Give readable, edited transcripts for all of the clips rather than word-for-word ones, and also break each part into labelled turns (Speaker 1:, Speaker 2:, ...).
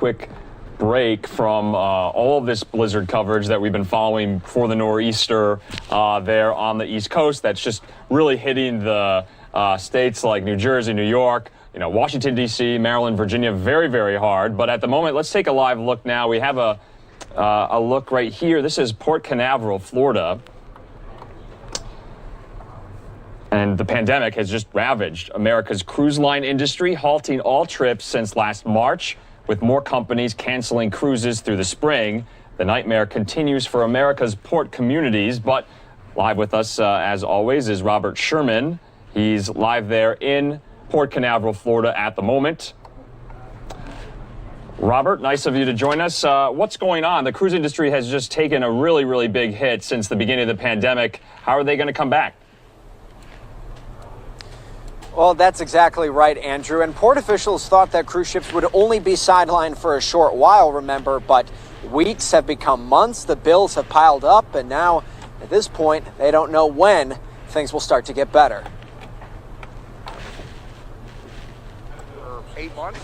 Speaker 1: Quick break from all of this blizzard coverage that we've been following for the nor'easter there on the East Coast. That's just really hitting the states like New Jersey, New York, Washington, D.C., Maryland, Virginia very, very hard. But at the moment, let's take a live look now. We have a look right here. This is Port Canaveral, Florida. And the pandemic has just ravaged America's cruise line industry, halting all trips since last March, with more companies canceling cruises through the spring. The nightmare continues for America's port communities, but live with us, as always, is Robert Sherman. He's live there in Port Canaveral, Florida at the moment. Robert, nice of you to join us. What's going on? The cruise industry has just taken a really, really big hit since the beginning of the pandemic. How are they going to come back?
Speaker 2: Well, that's exactly right, Andrew. And port officials thought that cruise ships would only be sidelined for a short while, remember, but weeks have become months. The bills have piled up, and now, at this point, they don't know when things will start to get better.
Speaker 3: For 8 months,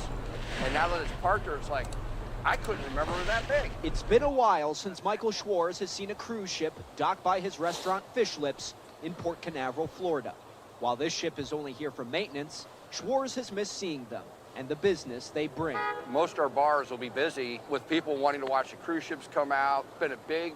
Speaker 3: and now that it's parked there, it's like, I couldn't remember it was that big.
Speaker 4: It's been a while since Michael Schwartz has seen a cruise ship dock by his restaurant Fish Lips in Port Canaveral, Florida. While this ship is only here for maintenance, Schwartz has missed seeing them and the business they bring.
Speaker 3: Most of our bars will be busy with people wanting to watch the cruise ships come out. It's been a big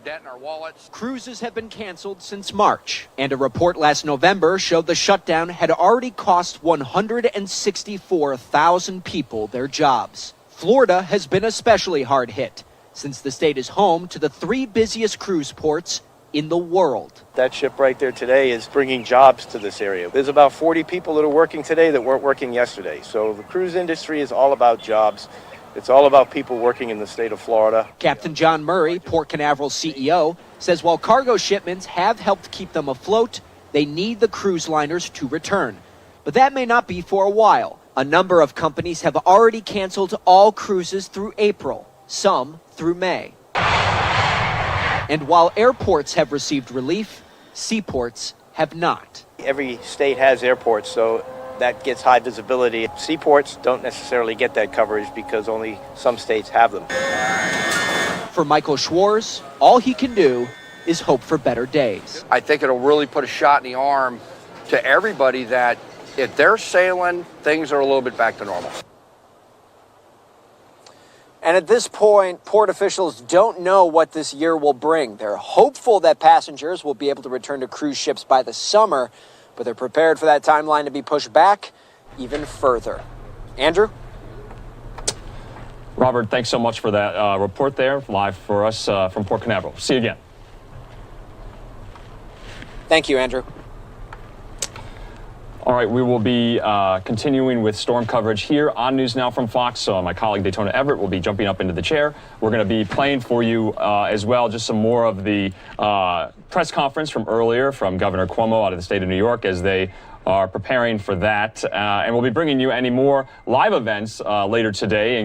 Speaker 3: dent in our wallets.
Speaker 4: Cruises have been canceled since March, and a report last November showed the shutdown had already cost 164,000 people their jobs. Florida has been especially hard hit, since the state is home to the 3 busiest cruise ports in the world.
Speaker 5: That ship right there today is bringing jobs to this area. There's about 40 people that are working today that weren't working yesterday. So the cruise industry is all about jobs. It's all about people working in the state of Florida.
Speaker 4: Captain John Murray, Port Canaveral's CEO, says while cargo shipments have helped keep them afloat, they need the cruise liners to return. But that may not be for a while. A number of companies have already canceled all cruises through April, some through May. And while airports have received relief, seaports have not.
Speaker 5: Every state has airports, so that gets high visibility. Seaports don't necessarily get that coverage because only some states have them.
Speaker 4: For Michael Schwartz, all he can do is hope for better days.
Speaker 3: I think it'll really put a shot in the arm to everybody that if they're sailing, things are a little bit back to normal.
Speaker 2: And at this point, port officials don't know what this year will bring. They're hopeful that passengers will be able to return to cruise ships by the summer, but they're prepared for that timeline to be pushed back even further. Andrew?
Speaker 1: Robert, thanks so much for that report there, live for us from Port Canaveral. See you again.
Speaker 2: Thank you, Andrew.
Speaker 1: All right, we will be continuing with storm coverage here on NewsNOW from Fox. So my colleague Daytona Everett will be jumping up into the chair. We're going to be playing for you as well just some more of the press conference from earlier from Governor Cuomo out of the state of New York as they are preparing for that. And we'll be bringing you any more live events later today.